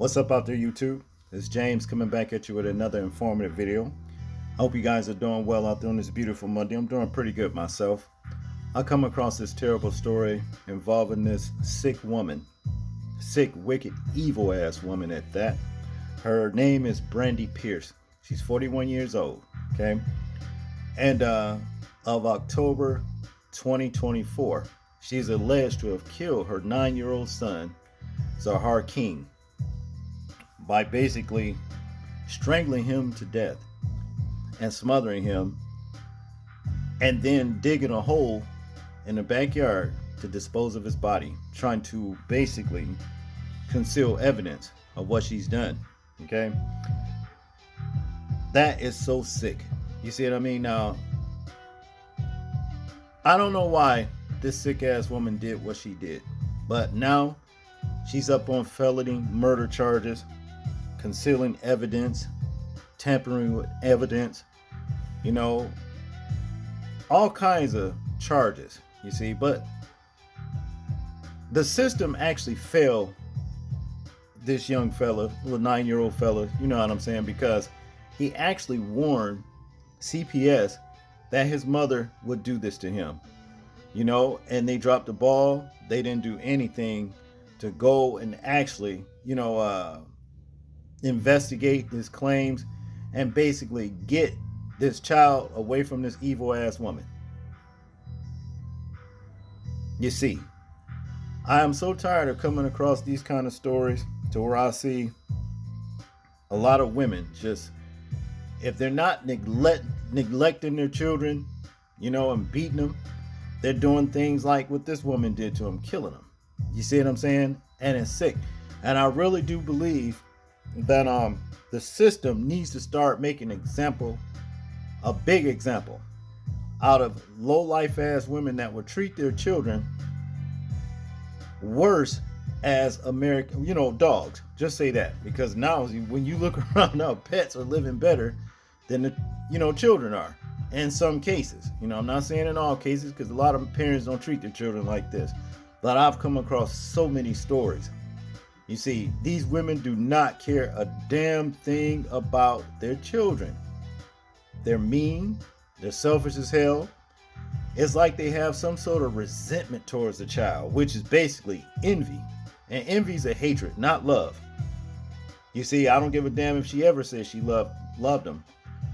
What's up out there, YouTube? It's James coming back at you with another informative video. I hope you guys are doing well out there on this beautiful Monday. I'm doing pretty good myself. I come across this terrible story involving this sick woman, sick, wicked, evil ass woman at that. Her name is Brandy Pierce. She's 41 years old, okay? And of October 2024, she's alleged to have killed her 9-year-old son, Zahar King, by basically strangling him to death and smothering him, and then digging a hole in the backyard to dispose of his body, trying to basically conceal evidence of what she's done. Okay, that is so sick. You see what I mean? Now, I don't know why this sick ass woman did what she did, but now she's up on felony murder charges, concealing evidence, tampering with evidence, all kinds of charges, you see. But the system actually failed this young fella, little 9-year-old fella, you know what I'm saying, because he actually warned CPS that his mother would do this to him, and they dropped the ball. They didn't do anything to go and actually, investigate his claims and basically get this child away from this evil ass woman. You see, I am so tired of coming across these kind of stories to where I see a lot of women just, if they're not neglecting their children, and beating them, they're doing things like what this woman did to him, killing them. You see what I'm saying? And it's sick. And I really do believe that the system needs to start making a big example out of low life ass women that would treat their children worse as American, dogs. Just say that, because now when you look around now, pets are living better than the children are in some cases. I'm not saying in all cases, because a lot of parents don't treat their children like this, but I've come across so many stories. You see, these women do not care a damn thing about their children. They're mean, they're selfish as hell. It's like they have some sort of resentment towards the child, which is basically envy. And envy is a hatred, not love. You see, I don't give a damn if she ever says she loved him.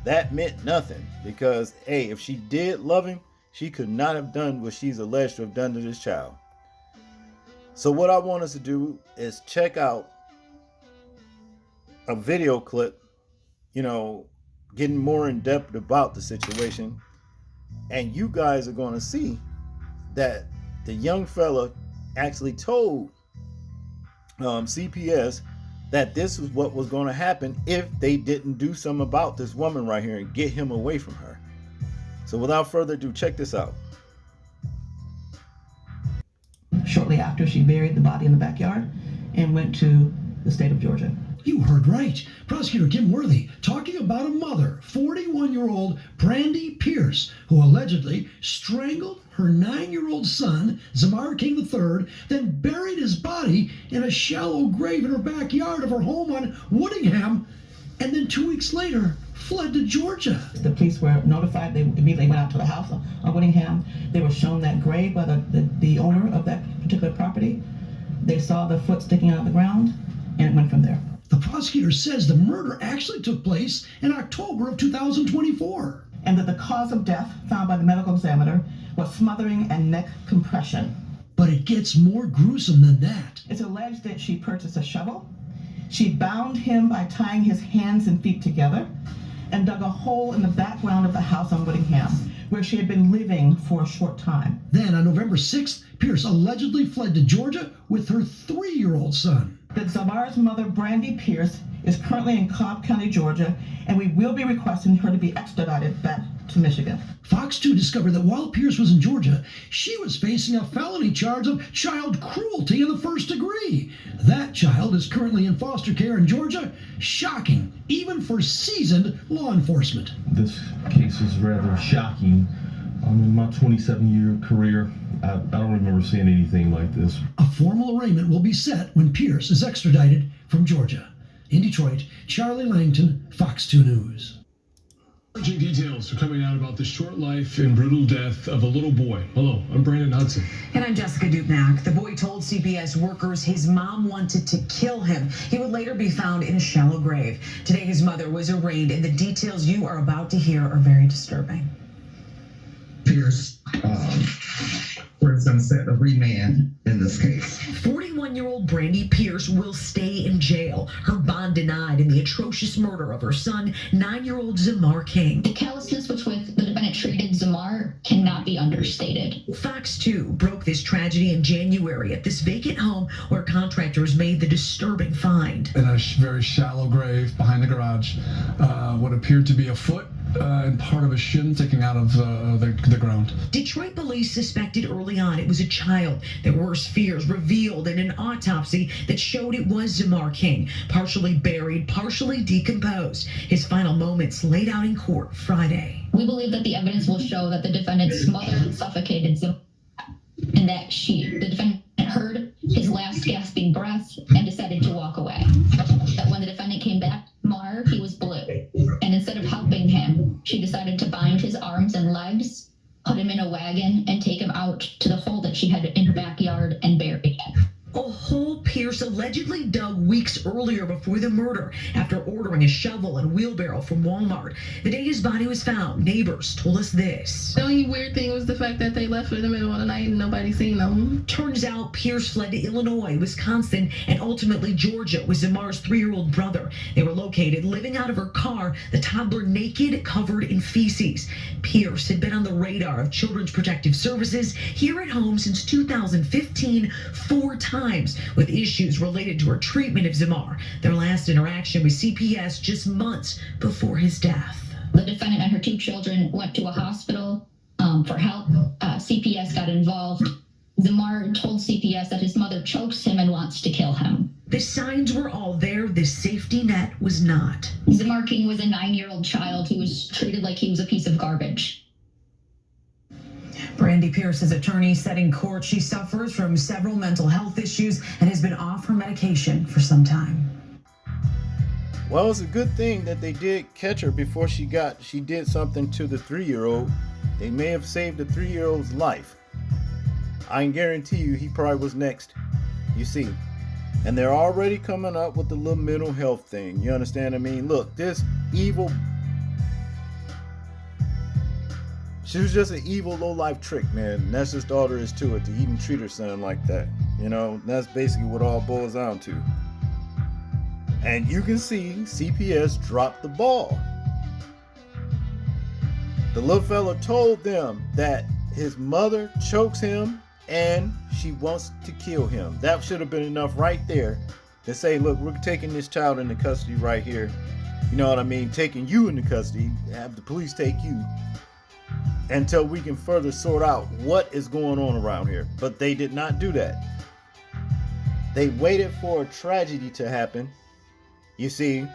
That meant nothing, because, hey, if she did love him, she could not have done what she's alleged to have done to this child. So what I want us to do is check out a video clip, getting more in depth about the situation. And you guys are going to see that the young fella actually told CPS that this was what was going to happen if they didn't do something about this woman right here and get him away from her. So without further ado, check this out. Shortly after she buried the body in the backyard and went to the state of Georgia. You heard right. Prosecutor Kim Worthy talking about a mother, 41-year-old Brandy Pierce, who allegedly strangled her 9-year-old son, Zahar King III, then buried his body in a shallow grave in her backyard of her home on Woodingham, and then 2 weeks later fled to Georgia. The police were notified. They immediately went out to the house on Woodingham. They were shown that grave by the owner of that particular property. They saw the foot sticking out of the ground, and it went from there. The prosecutor says the murder actually took place in October of 2024. And that the cause of death found by the medical examiner was smothering and neck compression. But it gets more gruesome than that. It's alleged that she purchased a shovel. She bound him by tying his hands and feet together and dug a hole in the background of the house on Woodingham, where she had been living for a short time. Then on November 6th, Pierce allegedly fled to Georgia with her 3-year-old son. That Zahar's mother, Brandy Pierce, is currently in Cobb County, Georgia, and we will be requesting her to be extradited back to Michigan. Fox 2 discovered that while Pierce was in Georgia, she was facing a felony charge of child cruelty in the 1st degree. That child is currently in foster care in Georgia. Shocking, even for seasoned law enforcement. This case is rather shocking. In my 27-year career, I don't remember seeing anything like this. A formal arraignment will be set when Pierce is extradited from Georgia. In Detroit, Charlie Langton, Fox 2 News. Encouraging details are coming out about the short life and brutal death of a little boy. Hello, I'm Brandon Hudson. And I'm Jessica Dupnack. The boy told CPS workers his mom wanted to kill him. He would later be found in a shallow grave. Today, his mother was arraigned, and the details you are about to hear are very disturbing. Pierce, we're going to set a remand in this case. 41-year-old Brandy Pierce will stay in jail. Her bond denied in the atrocious murder of her son, 9-year-old Zamar King. The callousness with which the defendant treated Zamar cannot be understated. Fox 2 broke this tragedy in January at this vacant home where contractors made the disturbing find. In a very shallow grave behind the garage, what appeared to be a foot and part of a shin sticking out of the ground. Detroit police suspected early on it was a child. Their worst fears revealed in an autopsy that showed it was Zamar King, partially buried, partially decomposed. His final moments laid out in court Friday. We believe that the evidence will show that the defendant smothered and suffocated Zamar, and that the defendant heard his last gasping breath and decided to walk away. That when the defendant came back, Zamar, he was blue, and instead of helping him, she decided to bind his arms and legs, put him in a wagon, and take him out to the hole that she had in her backyard and buried him. A hole Pierce allegedly dug weeks earlier before the murder after ordering a shovel and wheelbarrow from Walmart. The day his body was found, neighbors told us this. The only weird thing was the fact that they left in the middle of the night and nobody seen them. Turns out Pierce fled to Illinois, Wisconsin, and ultimately Georgia with Zamar's 3-year-old brother. They were located living out of her car, the toddler naked, covered in feces. Pierce had been on the radar of Children's Protective Services here at home since 2015, 4 times, with issues related to her treatment of Zamar. Their last interaction with CPS just months before his death. The defendant and her 2 children went to a hospital for help. CPS got involved. Zamar told CPS that his mother chokes him and wants to kill him. The signs were all there. The safety net was not. Zamar King was a 9-year-old child who was treated like he was a piece of garbage. Brandy Pierce's attorney said in court she suffers from several mental health issues and has been off her medication for some time. Well, it's a good thing that they did catch her before she did something to the 3-year-old. They may have saved the 3-year-old's life. I can guarantee you he probably was next. You see. And they're already coming up with the little mental health thing. You understand what I mean? Look, this evil... She was just an evil, low-life trick, man. And that's just all there is to it, to even treat her son like that. You know, that's basically what it all boils down to. And you can see CPS dropped the ball. The little fella told them that his mother chokes him and she wants to kill him. That should have been enough right there to say, look, we're taking this child into custody right here. You know what I mean? Taking you into custody, have the police take you, until we can further sort out what is going on around here. But they did not do that. They waited for a tragedy to happen, you see,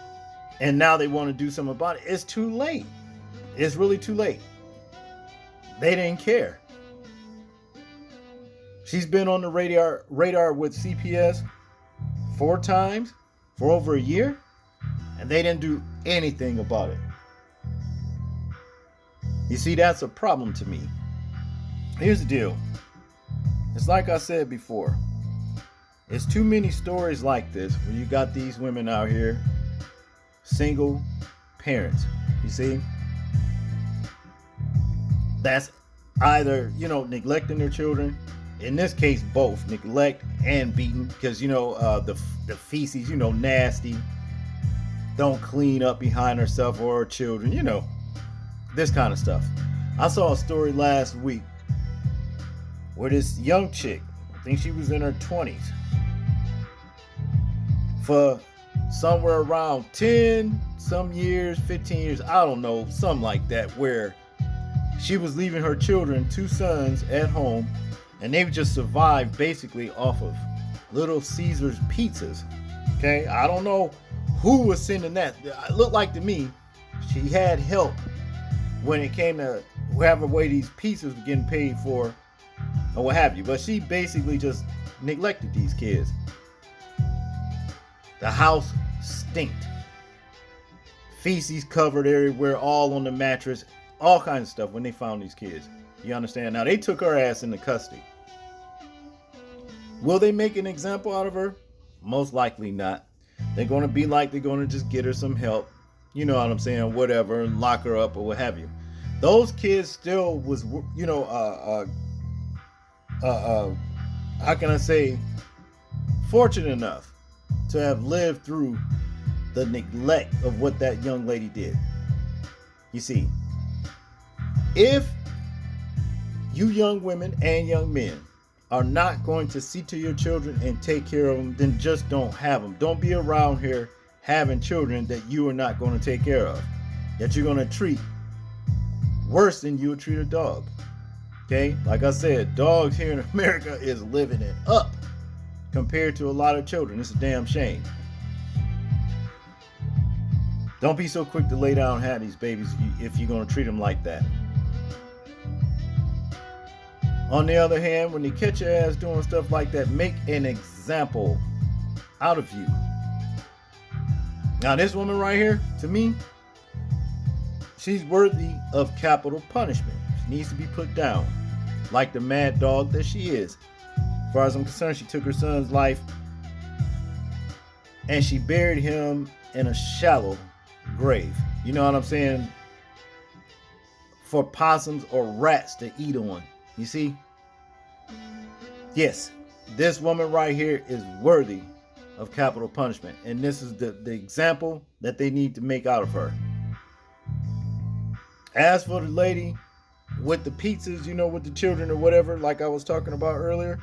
and now they want to do something about it. It's too late. It's really too late. They didn't care. She's been on the radar with CPS 4 times for over a year, and they didn't do anything about it. You see, that's a problem to me. Here's the deal. It's like I said before. It's too many stories like this where you got these women out here, single parents. You see? That's either, neglecting their children. In this case, both neglect and beating, because, the feces, nasty. Don't clean up behind herself or her children, this kind of stuff. I saw a story last week where this young chick, I think she was in her 20s, for somewhere around 10 some years, 15 years, I don't know, something like that, where she was leaving her children, 2 sons, at home, and they just survived basically off of Little Caesars pizzas. Okay, I don't know who was sending that. It looked like to me she had help when it came to whatever way these pieces were getting paid for or what have you. But she basically just neglected these kids. The house stinked. Feces covered everywhere, all on the mattress, all kinds of stuff when they found these kids. You understand? Now, they took her ass into custody. Will they make an example out of her? Most likely not. They're going to be like, they're going to just get her some help. You know what I'm saying? Whatever, and lock her up or what have you. Those kids still was, you know, how can I say, fortunate enough to have lived through the neglect of what that young lady did. You see, if you young women and young men are not going to see to your children and take care of them, then just don't have them. Don't be around here having children that you are not going to take care of, that you're going to treat worse than you would treat a dog. Okay, like I said, dogs here in America is living it up compared to a lot of children. It's a damn shame. Don't be so quick to lay down and have these babies if you're going to treat them like that. On the other hand, when they catch your ass doing stuff like that, make an example out of you. Now, this woman right here, to me, she's worthy of capital punishment. She needs to be put down like the mad dog that she is. As far as I'm concerned, she took her son's life and she buried him in a shallow grave. You know what I'm saying? For possums or rats to eat on. You see? Yes, this woman right here is worthy of capital punishment. And this is the example that they need to make out of her. As for the lady with the pizzas, you know, with the children or whatever, like I was talking about earlier,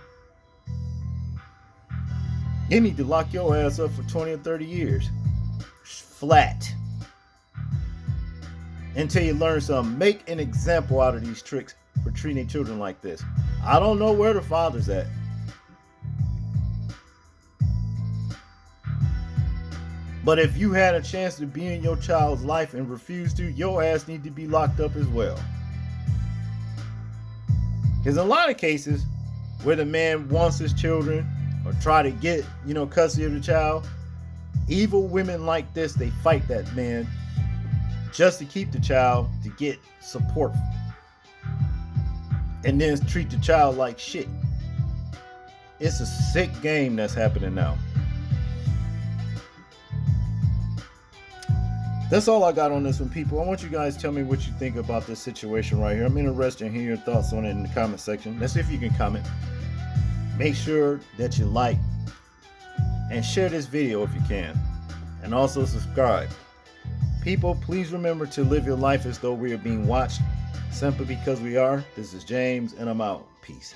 you need to lock your ass up for 20 or 30 years. Flat. Until you learn something. Make an example out of these tricks for treating children like this. I don't know where the father's at. But if you had a chance to be in your child's life and refuse to, your ass need to be locked up as well. Because in a lot of cases where the man wants his children or try to get, you know, custody of the child, evil women like this, they fight that man just to keep the child, to get support, and then treat the child like shit. It's a sick game that's happening now. That's all I got on this one, people. I want you guys to tell me what you think about this situation right here. I'm interested in hearing your thoughts on it in the comment section. Let's see if you can comment. Make sure that you like and share this video if you can. And also subscribe. People, please remember to live your life as though we are being watched. Simply because we are. This is James, and I'm out. Peace.